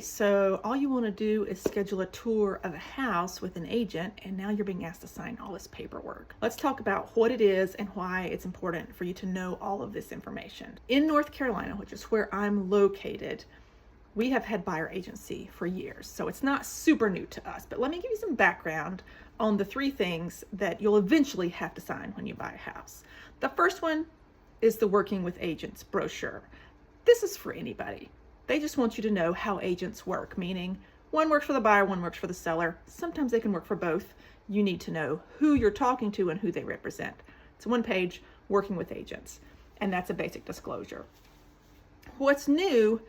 So all you want to do is schedule a tour of a house with an agent, and now you're being asked to sign all this paperwork. Let's talk about what it is and why it's important for you to know all of this information. In North Carolina, which is where I'm located, we have had buyer agency for years, so it's not super new to us. But let me give you some background on the three things that you'll eventually have to sign when you buy a house. The first one is the Working with Agents brochure. This is for anybody. They just want you to know how agents work, meaning one works for the buyer, one works for the seller. Sometimes they can work for both. You need to know who you're talking to and who they represent. It's one page, Working with Agents, and that's a basic disclosure. What's new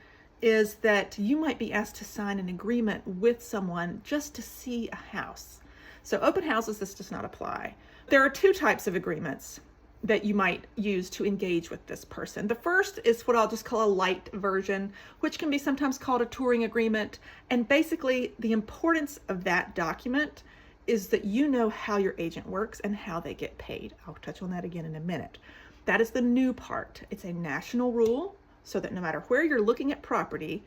is that you might be asked to sign an agreement with someone just to see a house. So open houses, this does not apply. There are two types of agreements that you might use to engage with this person. The first is what I'll just call a light version, which can be sometimes called a touring agreement. And basically the importance of that document is that you know how your agent works and how they get paid. I'll touch on that again in a minute. That is the new part. It's a national rule so that no matter where you're looking at property,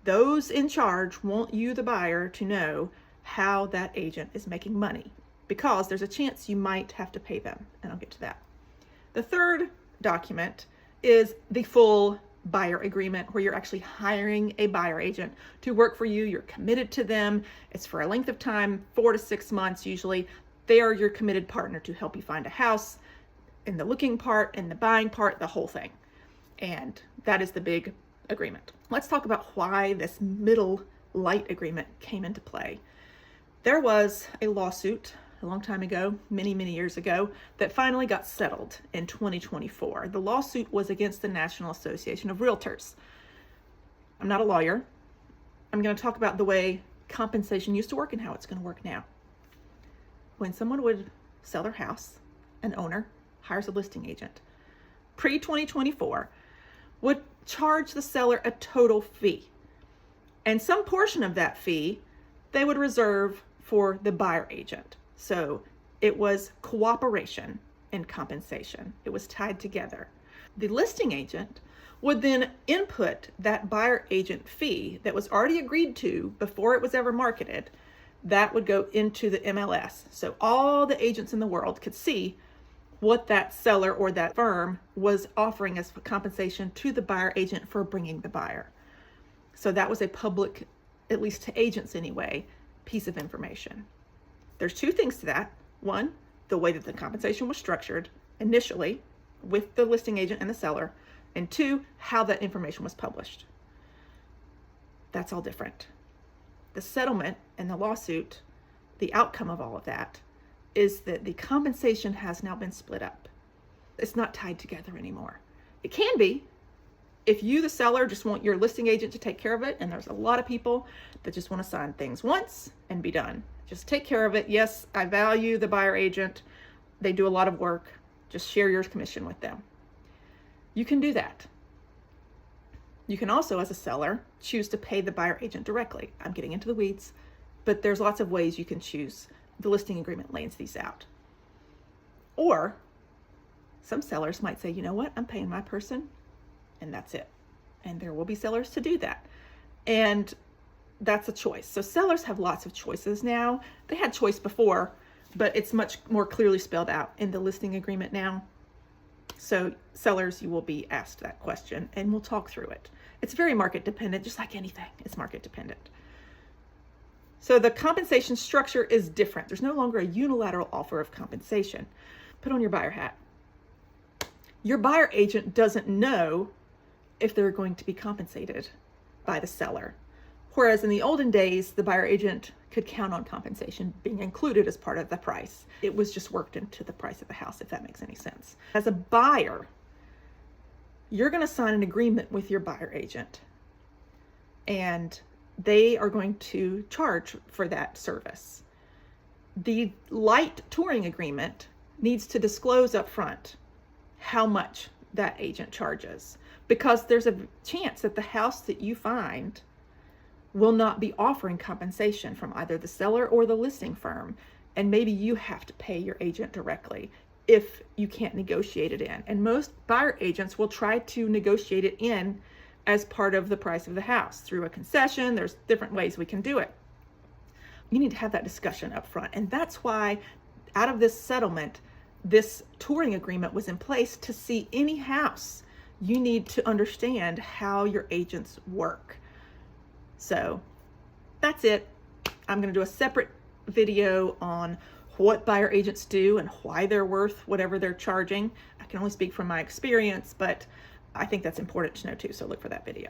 those in charge want you, the buyer, to know how that agent is making money, because there's a chance you might have to pay them, and I'll get to that. The third document is the full buyer agreement, where you're actually hiring a buyer agent to work for you. You're committed to them. It's for a length of time, 4 to 6 months usually. They are your committed partner to help you find a house, in the looking part, in the buying part, the whole thing. And that is the big agreement. Let's talk about why this middle light agreement came into play. There was a lawsuit a long time ago, many years ago, that finally got settled in 2024. The lawsuit was against the National Association of Realtors. I'm not a lawyer. I'm going to talk about the way compensation used to work and how it's going to work now. When someone would sell their house, an owner hires a listing agent. Pre-2024 would charge the seller a total fee. And some portion of that fee they would reserve for the buyer agent. So it was cooperation and compensation. It was tied together. The listing agent would then input that buyer agent fee that was already agreed to before it was ever marketed. That would go into the MLS. So all the agents in the world could see what that seller or that firm was offering as compensation to the buyer agent for bringing the buyer. So that was a public, at least to agents anyway, piece of information. There's two things to that. One, the way that the compensation was structured initially with the listing agent and the seller. And two, how that information was published. That's all different. The settlement and the lawsuit, the outcome of all of that is that the compensation has now been split up. It's not tied together anymore. It can be if you, the seller, just want your listing agent to take care of it, and there's a lot of people that just want to sign things once and be done. Just take care of it. Yes, I value the buyer agent. They do a lot of work. Just share your commission with them. You can do that. You can also, as a seller, choose to pay the buyer agent directly. I'm getting into the weeds, but there's lots of ways you can choose. The listing agreement lays these out. Or some sellers might say, you know what, I'm paying my person and that's it. And there will be sellers to do that. And that's a choice. So sellers have lots of choices now. They had choice before, but it's much more clearly spelled out in the listing agreement now. So sellers, you will be asked that question and we'll talk through it. It's very market dependent, just like anything. It's market dependent. So the compensation structure is different. There's no longer a unilateral offer of compensation. Put on your buyer hat. Your buyer agent doesn't know if they're going to be compensated by the seller. Whereas in the olden days, the buyer agent could count on compensation being included as part of the price. It was just worked into the price of the house, if that makes any sense. As a buyer, you're going to sign an agreement with your buyer agent, and they are going to charge for that service. The light touring agreement needs to disclose up front how much that agent charges, because there's a chance that the house that you find will not be offering compensation from either the seller or the listing firm. And maybe you have to pay your agent directly if you can't negotiate it in. And most buyer agents will try to negotiate it in as part of the price of the house through a concession. There's different ways we can do it. You need to have that discussion up front. And that's why out of this settlement, this touring agreement was in place to see any house. You need to understand how your agents work. So that's it. I'm going to do a separate video on what buyer agents do and why they're worth whatever they're charging. I can only speak from my experience, but I think that's important to know too. So look for that video.